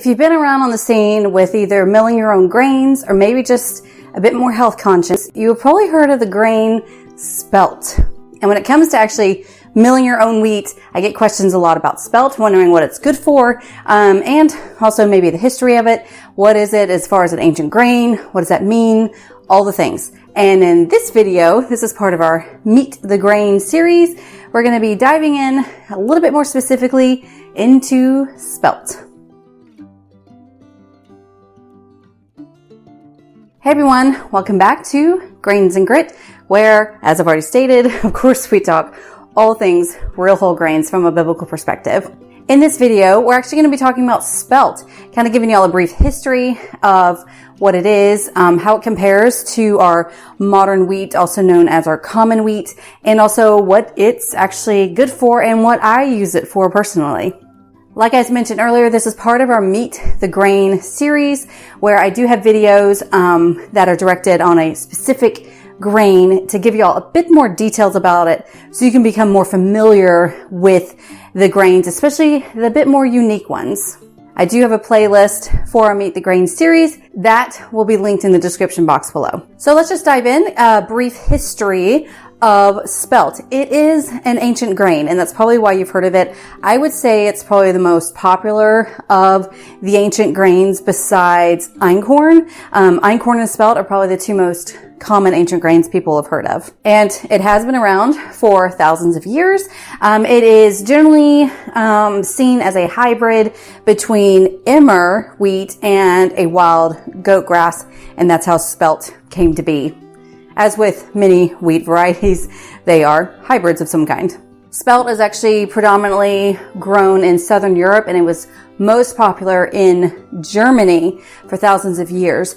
If you've been around on the scene with either milling your own grains or maybe just a bit more health conscious, you have probably heard of the grain spelt. And when it comes to actually milling your own wheat, I get questions a lot about spelt, wondering what it's good for, and also maybe the history of it. What is it as far as an ancient grain? What does that mean? All the things. And in this video, this is part of our Meet the Grain series. We're going to be diving in a little bit more specifically into spelt. Hey everyone, welcome back to Grains and Grit, where, as I've already stated, of course we talk all things real whole grains from a biblical perspective. In this video, we're actually going to be talking about spelt, kind of giving y'all a brief history of what it is, how it compares to our modern wheat, also known as our common wheat, and also what it's actually good for and what I use it for personally. Like I mentioned earlier, this is part of our Meet the Grain series, where I do have videos that are directed on a specific grain to give y'all a bit more details about it so you can become more familiar with the grains, especially the bit more unique ones. I do have a playlist for our Meet the Grain series that will be linked in the description box below. So let's just dive in. A brief history of spelt. It is an ancient grain, and that's probably why you've heard of it. I would say it's probably the most popular of the ancient grains besides einkorn. Einkorn and spelt are probably the two most common ancient grains people have heard of. And it has been around for thousands of years. It is generally seen as a hybrid between emmer wheat and a wild goat grass, and that's how spelt came to be. As with many wheat varieties, they are hybrids of some kind. Spelt is actually predominantly grown in Southern Europe, and it was most popular in Germany for thousands of years.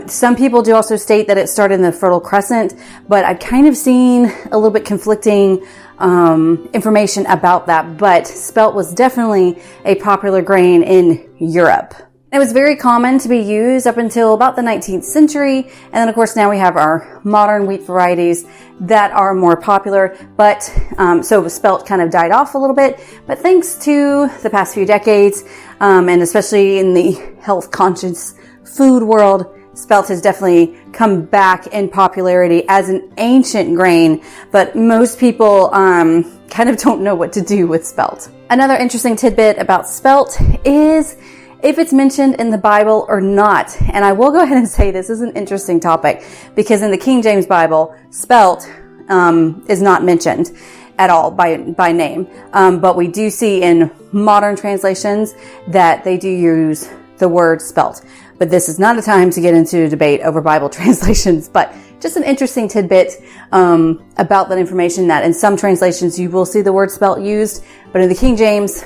Some people do also state that it started in the Fertile Crescent, but I've kind of seen a little bit conflicting information about that. But spelt was definitely a popular grain in Europe. It was very common to be used up until about the 19th century. And then, of course, now we have our modern wheat varieties that are more popular. But so spelt kind of died off a little bit. But thanks to the past few decades, and especially in the health-conscious food world, spelt has definitely come back in popularity as an ancient grain. But most people kind of don't know what to do with spelt. Another interesting tidbit about spelt is if it's mentioned in the Bible or not. And I will go ahead and say this is an interesting topic because in the King James Bible, spelt is not mentioned at all by name. But we do see in modern translations that they do use the word spelt. But this is not a time to get into a debate over Bible translations, but just an interesting tidbit about that information, that in some translations you will see the word spelt used, but in the King James,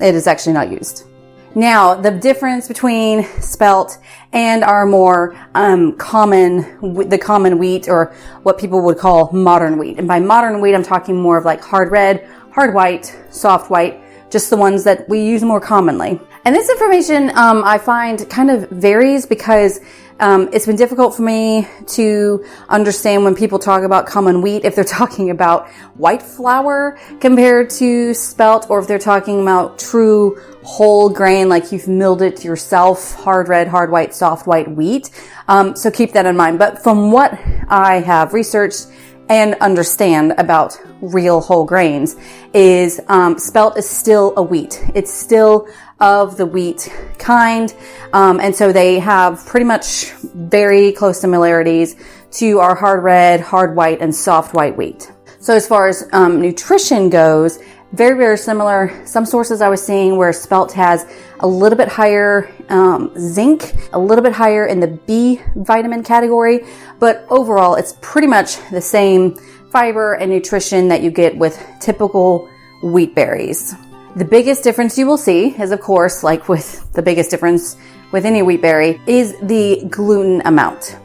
it is actually not used. Now, the difference between spelt and our more the common wheat, or what people would call modern wheat. And by modern wheat, I'm talking more of like hard red, hard white, soft white, just the ones that we use more commonly. And this information I find kind of varies because it's been difficult for me to understand when people talk about common wheat, if they're talking about white flour compared to spelt, or if they're talking about true whole grain, like you've milled it yourself, hard red, hard white, soft white wheat. So keep that in mind. But from what I have researched and understand about real whole grains is spelt is still a wheat. It's still of the wheat kind. And so they have pretty much very close similarities to our hard red, hard white, and soft white wheat. So as far as nutrition goes, very, very similar. Some sources I was seeing where spelt has a little bit higher zinc, a little bit higher in the B vitamin category, but overall it's pretty much the same fiber and nutrition that you get with typical wheat berries. The biggest difference you will see is, of course, like with the biggest difference with any wheat berry, is the gluten amount.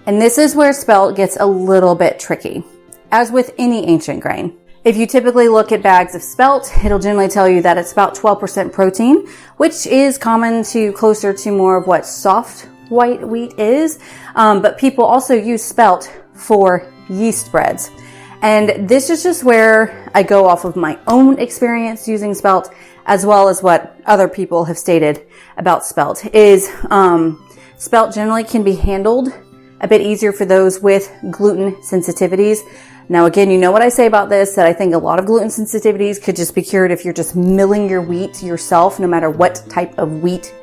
And this is where spelt gets a little bit tricky, as with any ancient grain. If you typically look at bags of spelt, it'll generally tell you that it's about 12% protein, which is common to closer to more of what soft white wheat is. But people also use spelt for yeast breads. And this is just where I go off of my own experience using spelt. as well as what other people have stated about Spelt, is Spelt generally can be handled a bit easier for those with gluten sensitivities. Now, again, you know what I say about this, that I think a lot of gluten sensitivities could just be cured if you're just milling your wheat yourself, no matter what type of wheat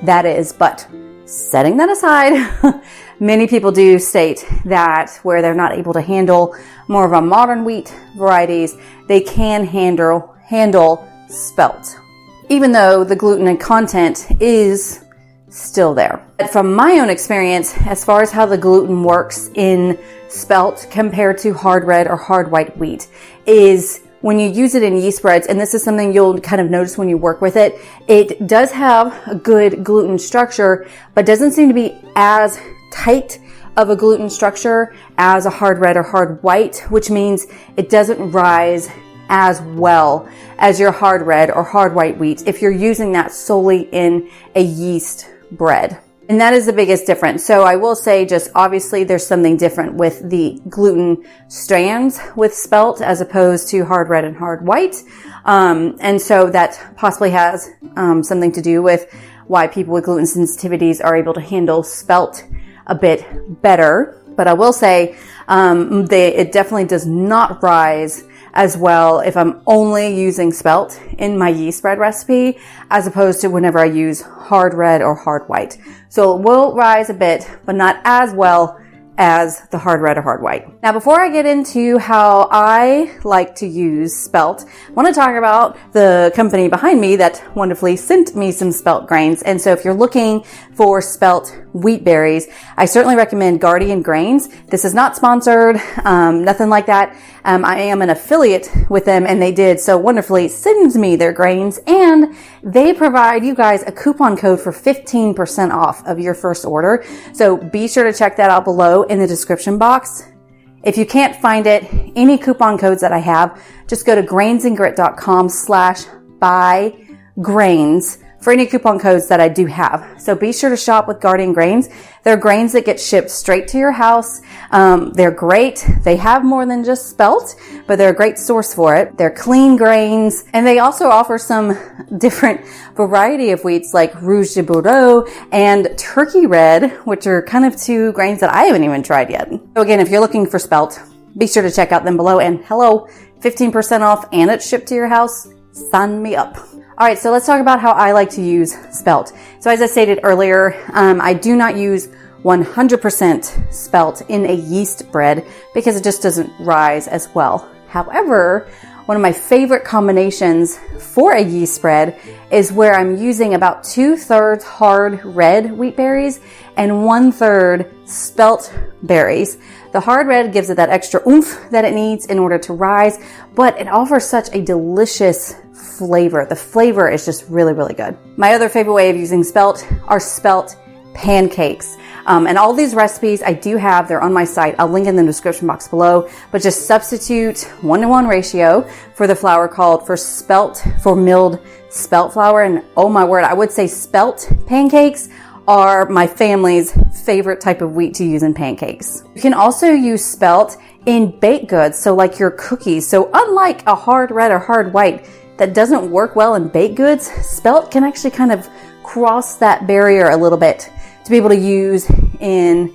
that is. But setting that aside, many people do state that where they're not able to handle more of a modern wheat varieties, they can handle Spelt, even though the gluten content is still there. But from my own experience, as far as how the gluten works in Spelt compared to hard red or hard white wheat, is when you use it in yeast breads, and this is something you'll kind of notice when you work with it, it does have a good gluten structure, but doesn't seem to be as tight of a gluten structure as a hard red or hard white, which means it doesn't rise as well as your hard red or hard white wheat if you're using that solely in a yeast bread. And that is the biggest difference. So I will say, just obviously there's something different with the gluten strands with Spelt as opposed to hard red and hard white. And so that possibly has something to do with why people with gluten sensitivities are able to handle Spelt a bit better. But I will say it definitely does not rise as well if I'm only using Spelt in my yeast bread recipe, as opposed to whenever I use hard red or hard white. So it will rise a bit, but not as well as the hard red or hard white. Now, before I get into how I like to use Spelt, I want to talk about the company behind me that wonderfully sent me some Spelt grains. And so if you're looking for Spelt wheat berries, I certainly recommend Guardian Grains. This is not sponsored, nothing like that. I am an affiliate with them, and they did so wonderfully send me their grains, and they provide you guys a coupon code for 15% off of your first order. So be sure to check that out below in the description box. If you can't find it, any coupon codes that I have, just go to grainsandgrit.com/buygrains for any coupon codes that I do have. So be sure to shop with Guardian Grains. They're grains that get shipped straight to your house. They're great. They have more than just Spelt, but they're a great source for it. They're clean grains, and they also offer some different variety of wheats like Rouge de Bordeaux and Turkey Red, which are kind of two grains that I haven't even tried yet. So again, if you're looking for Spelt, be sure to check out them below. And hello, 15% off, and it's shipped to your house. Sign me up. All right, so let's talk about how I like to use Spelt. So as I stated earlier, I do not use 100% Spelt in a yeast bread because it just doesn't rise as well. However, one of my favorite combinations for a yeast bread is where I'm using about 2/3 hard red wheat berries and 1/3 Spelt berries. The hard red gives it that extra oomph that it needs in order to rise, but it offers such a delicious flavor. The flavor is just really, really good. My other favorite way of using Spelt are Spelt pancakes. And all these recipes I do have, they're on my site. I'll link in the description box below, but just substitute 1-to-1 ratio for the flour called for milled Spelt flour. And oh my word, I would say Spelt pancakes are my family's favorite type of wheat to use in pancakes. You can also use Spelt in baked goods, so like your cookies. So unlike a hard red or hard white that doesn't work well in baked goods, Spelt can actually kind of cross that barrier a little bit to be able to use in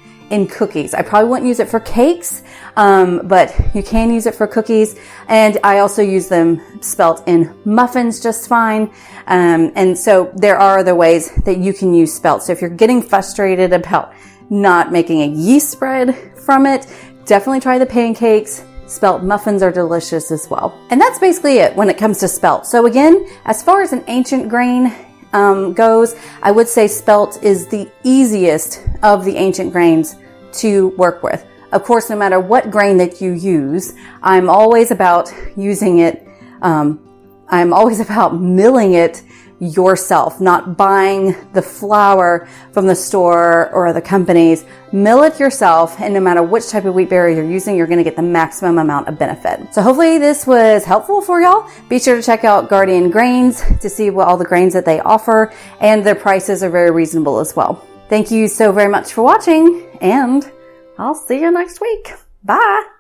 cookies. I probably wouldn't use it for cakes, but you can use it for cookies. And I also use them Spelt in muffins just fine. And so there are other ways that you can use Spelt. So if you're getting frustrated about not making a yeast bread from it, definitely try the pancakes. Spelt muffins are delicious as well. And that's basically it when it comes to Spelt. So again, as far as an ancient grain goes, I would say Spelt is the easiest of the ancient grains to work with. Of course, no matter what grain that you use, I'm always about using it. I'm always about milling it yourself, not buying the flour from the store or the companies. Mill it yourself, and no matter which type of wheat berry you're using, you're going to get the maximum amount of benefit. So hopefully this was helpful for y'all. Be sure to check out Guardian Grains to see what all the grains that they offer, and their prices are very reasonable as well. Thank you so very much for watching, and I'll see you next week. Bye.